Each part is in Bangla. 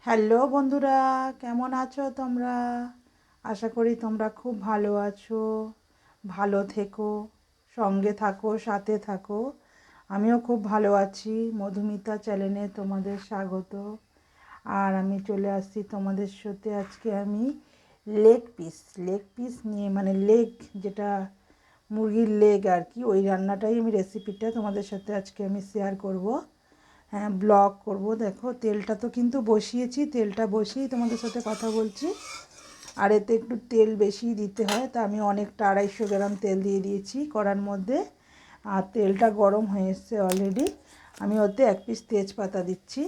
হ্যালো বন্ধুরা, কেমন আছো তোমরা? আশা করি তোমরা খুব ভালো আছো। ভালো থেকো, সঙ্গে থাকো, সাথে থাকো। আমিও খুব ভালো আছি। মধুমিতা চ্যানেলে তোমাদের স্বাগত। আর আমি চলে আসছি তোমাদের সাথে। আজকে আমি লেগ পিস নিয়ে, মানে লেগ, যেটা মুরগির লেগ আর কি, ওই রান্নাটাই আমি রেসিপিটা তোমাদের সাথে আজকে আমি শেয়ার করব। হ্যাঁ, ব্লগ করব। দেখো, তেলটা তো কিন্তু বসিয়েছি, তেলটা বসিয়েই তোমাদের সাথে কথা বলছি। আর এতে একটু তেল বেশি দিতে হয়, তা আমি অনেকটা 250 গ্রাম তেল দিয়ে দিয়েছি কড়ার মধ্যে। আর তেলটা গরম হয়ে এসছে অলরেডি। আমি ওতে 1 পিস তেজপাতা দিচ্ছি।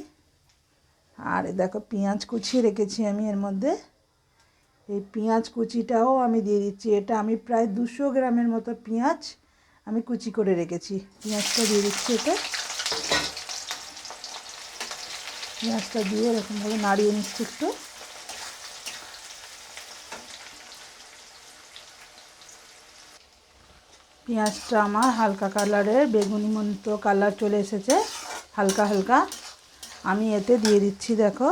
আর দেখো, পেঁয়াজ কুচিয়ে রেখেছি আমি এর মধ্যে। এই পেঁয়াজ কুচিটাও আমি দিয়ে দিচ্ছি। এটা আমি প্রায় 200 গ্রামের মতো পেঁয়াজ আমি কুচি করে রেখেছি। পেঁয়াজটা দিয়ে দিচ্ছি এতে। পেঁয়াজটা দিয়ে এরকমভাবে নাড়িয়ে নিচ্ছি একটু। পেঁয়াজটা আমার হালকা কালারের, বেগুনি মতো কালার চলে এসেছে, হালকা হালকা। আমি এতে দিয়ে দিচ্ছি, দেখো,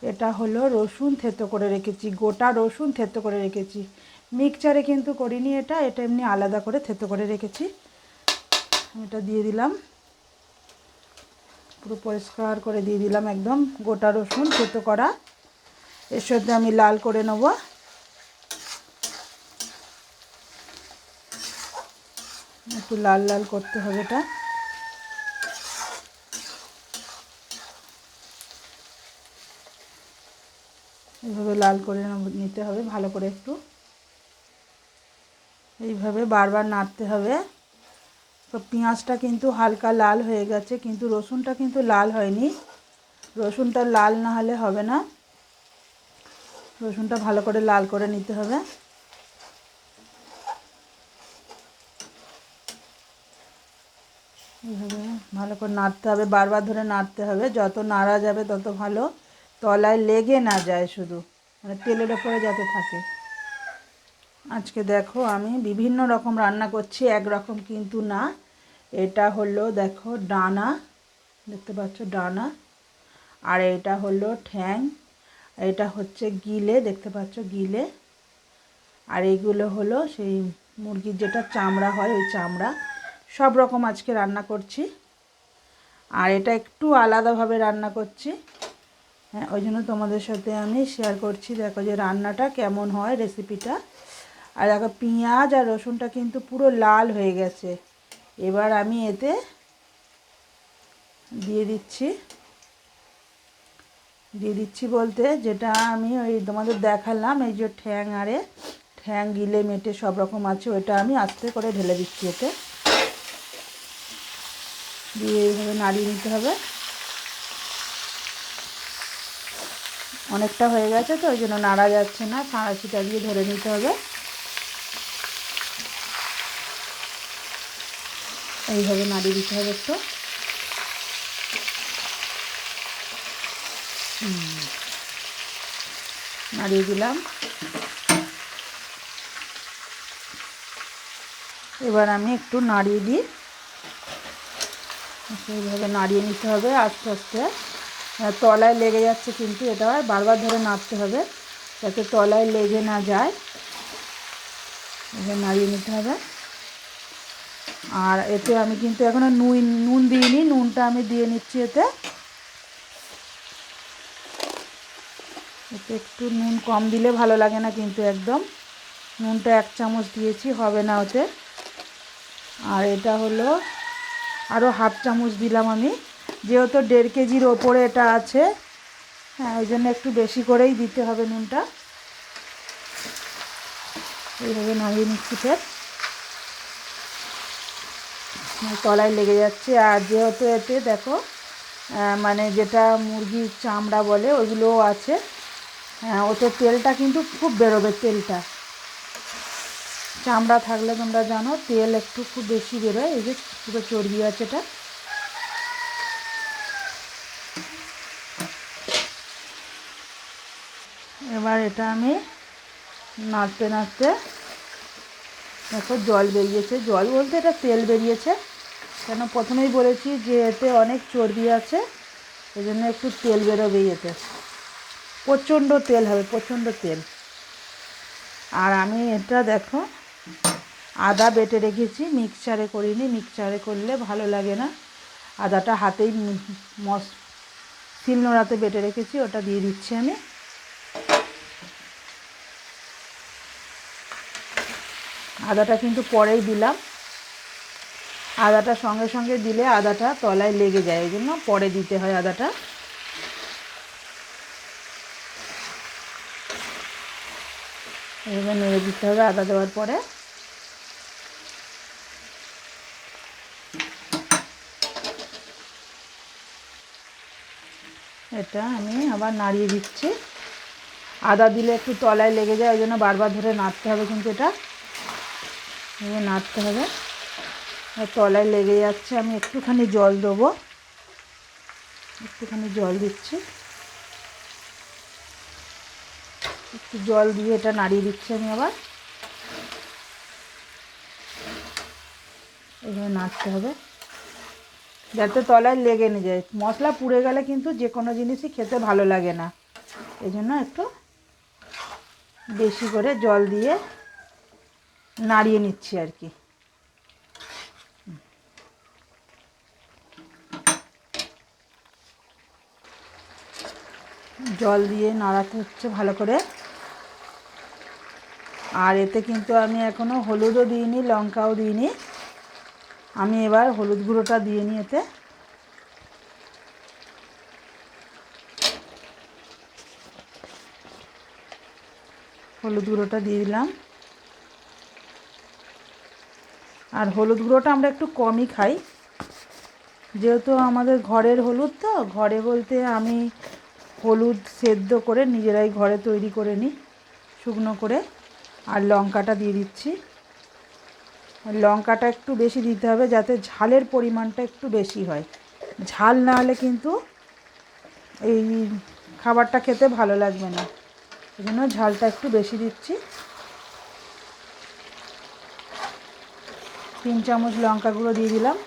এটা হলো রসুন থেতো করে রেখেছি, গোটা রসুন থেতো করে রেখেছি। মিক্সচারে কিন্তু করিনি, এটা এমনি আলাদা করে থেতো করে রেখেছি। এটা দিয়ে দিলাম, পুরো পরিষ্কার করে দিয়ে দিলাম একদম গোটা রসুন থেতো করা। এর সাথে আমি লাল করে নেব। একটু লাল লাল করতে হবে এটা। এইভাবে লাল করে নিতে হবে ভালো করে, একটু এইভাবে বারবার নাড়তে হবে। তো পেঁয়াজটা কিন্তু হালকা লাল হয়ে গেছে, কিন্তু রসুনটা কিন্তু লাল হয়নি। রসুনটা লাল না হলে হবে না, রসুনটা ভালো করে লাল করে নিতে হবে। এইভাবে ভালো করে নাড়তে হবে, বারবার ধরে নাড়তে হবে। যত নাড়া যাবে তত ভালো, তলায় লেগে না যায়, শুধু মানে তেলের ওপরে যাতে থাকে। আজকে দেখো, আমি বিভিন্ন রকম রান্না করছি, একরকম কিন্তু না। এটা হলো, দেখো, ডানা, দেখতে পাচ্ছ ডানা। আর এটা হলো ঠ্যাং, এটা হচ্ছে গিলে, দেখতে পাচ্ছ গিলে। আর এইগুলো হলো সেই মুরগির যেটা চামড়া হয়, ওই চামড়া। সব রকম আজকে রান্না করছি। আর এটা একটু আলাদাভাবে রান্না করছি, হ্যাঁ, ওই জন্য তোমাদের সাথে আমি শেয়ার করছি। দেখো যে রান্নাটা কেমন হয়, রেসিপিটা। আর দেখো, পেঁয়াজ আর রসুনটা কিন্তু পুরো লাল হয়ে গেছে। এবার আমি এতে দিয়ে দিচ্ছি বলতে, যেটা আমি ওই তোমাদের দেখালাম, এই যে ঠ্যাং গিলে মেটে সব রকম আছে, ওইটা আমি আস্তে করে ঢেলে দিচ্ছি এতে। দিয়ে এইভাবে নাড়িয়ে নিতে হবে। অনেকটা হয়ে গেছে তো, ওই জন্য নাড়া যাচ্ছে না, ছাঁড়াছিটা দিয়ে ধরে নিতে হবে। এইভাবে নাড়িয়ে দিতে হবে একটু। নাড়িয়ে দিলাম। এবার আমি একটু নাড়িয়ে দিই, এইভাবে নাড়িয়ে নিতে হবে আস্তে আস্তে। তলায় লেগে যাচ্ছে কিন্তু, এটা বারবার ধরে নাড়তে হবে যাতে তলায় লেগে না যায়। এবার নাড়িয়ে নিতে হবে। আর এতে আমি কিন্তু এখনও নুন দিইনি, নুনটা আমি দিয়ে নিচ্ছি এতে। এতে একটু নুন কম দিলে ভালো লাগে না কিন্তু, একদম নুনটা 1 চামচ দিয়েছি, হবে না ওতে। আর এটা হলো আরও 1/2 চামচ দিলাম আমি, যেহেতু 1.5 কেজির ওপরে এটা আছে, হ্যাঁ, ওই জন্য একটু বেশি করেই দিতে হবে নুনটা। এইভাবে নাড়িয়ে নিচ্ছি ফের, তলায় লেগে যাচ্ছে। আর যেহেতু এতে দেখো, মানে যেটা মুরগির চামড়া বলে, ওইগুলোও আছে, হ্যাঁ, ওতে তেলটা কিন্তু খুব বেরোবে। তেলটা, চামড়া থাকলে তোমরা জানো তেল একটু খুব বেশি বেরোয়। এই যে পুরো চর্বি আছে এটা। এবার এটা আমি নাড়তে নাড়তে, দেখো জল বেরিয়েছে, জল বলতে এটা তেল বেরিয়েছে। কেন, প্রথমেই বলেছি যে এতে অনেক চর্বি আছে, এই জন্য একটু তেল বেরোবেই এতে। প্রচণ্ড তেল হবে, প্রচণ্ড তেল। আর আমি এটা দেখো আদা বেটে রেখেছি, মিক্সচারে করিনি, মিক্সচারে করলে ভালো লাগে না। আদাটা হাতেই শিলনোড়াতে বেটে রেখেছি, ওটা দিয়ে দিচ্ছি আমি। আদাটা কিন্তু পরেই দিলাম, আদাটা সঙ্গে সঙ্গে দিলে আদাটা তলায় লেগে যায়, ওই জন্য পরে দিতে হয় আদাটা। এভাবে নেড়ে দিতে হবে আদা দেওয়ার পরে। এটা আমি আবার নাড়িয়ে দিচ্ছি। আদা দিলে একটু তলায় লেগে যায়, ওই জন্য বারবার ধরে নাড়তে হবে, কিন্তু এটা নাড়তে হবে, তলায় লেগে যাচ্ছে। আমি একটুখানি জল দেবো, একটুখানি জল দিচ্ছি, একটু জল দিয়ে এটা নাড়িয়ে দিচ্ছি আমি আবার। এইভাবে নাড়তে হবে যাতে তলায় লেগে না যায়। মশলা পুড়ে গেলে কিন্তু যে কোনো জিনিসই খেতে ভালো লাগে না, এই জন্য একটু বেশি করে জল দিয়ে নাড়িয়ে নিচ্ছি আর কি। জল দিয়ে নাড়াতে হচ্ছে ভালো করে। আর এতে কিন্তু আমি এখনও হলুদও দিইনি, লঙ্কাও দিইনি। আমি এবার হলুদ গুঁড়োটা দিয়ে নিই এতে। হলুদ গুঁড়োটা দিয়ে দিলাম। আর হলুদ গুঁড়োটা আমরা একটু কমই খাই, যেহেতু আমাদের ঘরের হলুদ, তো ঘরে বলতে আমি হলুদ সেদ্ধ করে নিজেরাই ঘরে তৈরি করে নিই শুকনো করে। আর লঙ্কাটা দিয়ে দিচ্ছি, লঙ্কাটা একটু বেশি দিতে হবে যাতে ঝালের পরিমাণটা একটু বেশি হয়। ঝাল না হলে কিন্তু এই খাবারটা খেতে ভালো লাগবে না, এই জন্য ঝালটা একটু বেশি দিচ্ছি। 3 চামচ লঙ্কা গুঁড়ো দিয়ে দিলাম।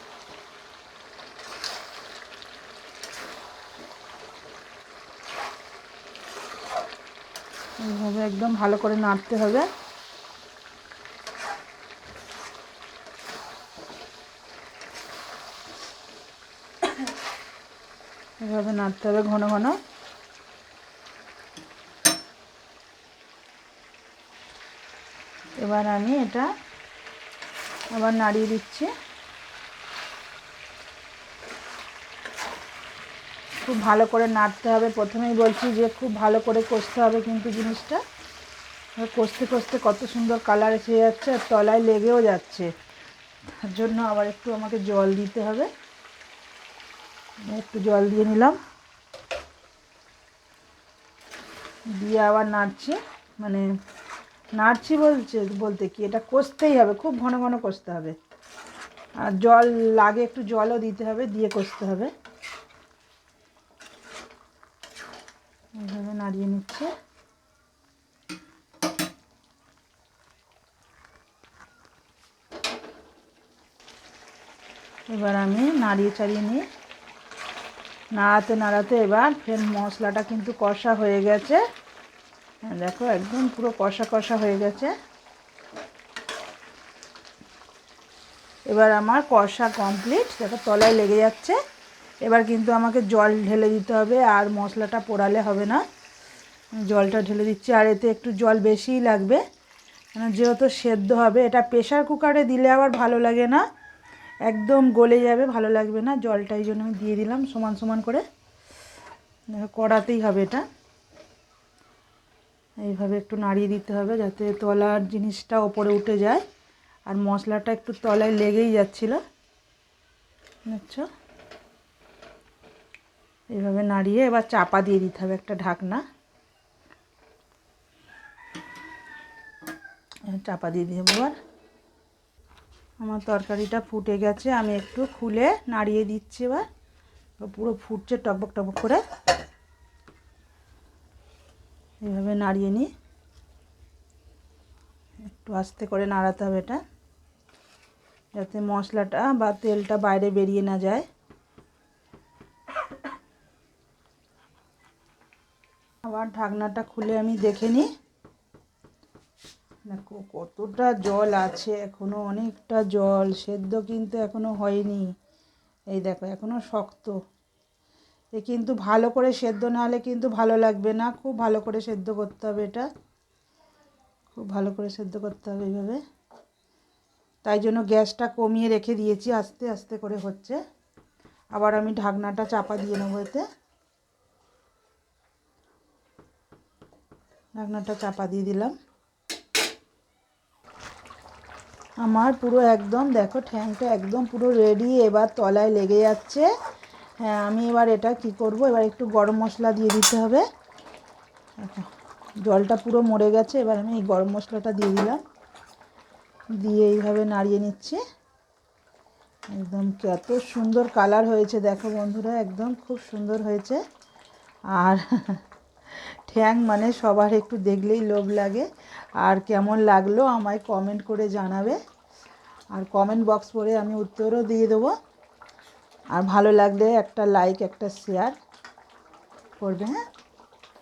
এইভাবে একদম ভালো করে নাড়তে হবে। এভাবে নাড়তে হবে ঘন ঘন। এবার আমি এটা আবার নাড়িয়ে দিচ্ছি। খুব ভালো করে নাড়তে হবে, প্রথমেই বলছি যে খুব ভালো করে কষতে হবে, কিন্তু জিনিসটা কষতে কষতে কত সুন্দর কালার এসে যাচ্ছে আর তলায় লেগেও যাচ্ছে। তার জন্য আবার একটু আমাকে জল দিতে হবে। একটু জল দিয়ে নিলাম, দিয়ে আবার নাড়ছি, মানে নাড়ছি বলতে কি, এটা কষতেই হবে, খুব ঘন ঘন কষতে হবে। আর জল লাগে একটু জলও দিতে হবে, দিয়ে কষতে হবে। এইভাবে নাড়িয়ে নিচ্ছে। এবার আমি নাড়িয়ে চাড়িয়ে নিয়ে নাড়াতে নাড়াতে এবার ফের মশলাটা কিন্তু কষা হয়ে গেছে। দেখো একদম পুরো কষা কষা হয়ে গেছে। এবার আমার কষা কমপ্লিট, দেখো তলায় লেগে যাচ্ছে। এবার কিন্তু আমাকে জল ঢেলে দিতে হবে, আর মশলাটা পোড়ালে হবে না। জলটা ঢেলে দিচ্ছি, আর এতে একটু জল বেশিই লাগবে, যেহেতু সেদ্ধ হবে। এটা প্রেশার কুকারে দিলে আবার ভালো লাগে না, একদম গলে যাবে, ভালো লাগবে না। জলটা এই জন্য আমি দিয়ে দিলাম সমান সমান করে। কড়াতেই হবে এটা। এইভাবে একটু নাড়িয়ে দিতে হবে যাতে তলার জিনিসটা ওপরে উঠে যায়, আর মশলাটা একটু তলায় লেগেই যাচ্ছিল, বুঝছো। এইভাবে নাড়িয়ে এবার চাপা দিয়ে দিতে হবে একটা ঢাকনা। চাপা দিয়ে দেবো। এবার আমার তরকারিটা ফুটে গেছে, আমি একটু খুলে নাড়িয়ে দিচ্ছি। এবার পুরো ফুটছে টকবক টকবক করে। এইভাবে নাড়িয়ে নিই, একটু আস্তে করে নাড়াতে হবে এটা, যাতে মশলাটা বা তেলটা বাইরে বেরিয়ে না যায়। আবার ঢাকনাটা খুলে আমি দেখে নিই। দেখো কতটা জল আছে এখনো, অনেকটা জল, সেদ্ধ কিন্তু এখনো হয়নি। এই দেখো এখনো শক্ত। কিন্তু ভালো করে সেদ্ধ না হলে কিন্তু ভালো লাগবে না, খুব ভালো করে সেদ্ধ করতে হবে, এটা খুব ভালো করে সেদ্ধ করতে হবে এইভাবে। তাই জন্য গ্যাসটা কমিয়ে রেখে দিয়েছি, আস্তে আস্তে করে হচ্ছে। আবার আমি ঢাকনাটা চাপা দিয়ে নেবো, এতে ঢাকনাটা চাপা দিয়ে দিলাম। আমার পুরো একদম দেখো ঠ্যাংটা একদম পুরো রেডি, এবার তলায় লেগে যাচ্ছে। হ্যাঁ, আমি এবার এটা কি করব, এবার একটু গরম মশলা দিয়ে দিতে হবে। দেখো জলটা পুরো মরে গেছে, এবার আমি এই গরম মশলাটা দিয়ে দিলাম, দিয়ে এইভাবে নাড়িয়ে নিচ্ছি। একদম কত সুন্দর কালার হয়েছে দেখো বন্ধুরা, একদম খুব সুন্দর হয়েছে। আর ঠ্যাং মানে সবার একটু দেখলেই লোভ লাগে। আর কেমন লাগলো আমায় কমেন্ট করে জানাবে, আর কমেন্ট বক্স পড়ে আমি উত্তরও দিয়ে দেবো। আর ভালো লাগলে একটা লাইক, একটা শেয়ার করবে। হ্যাঁ।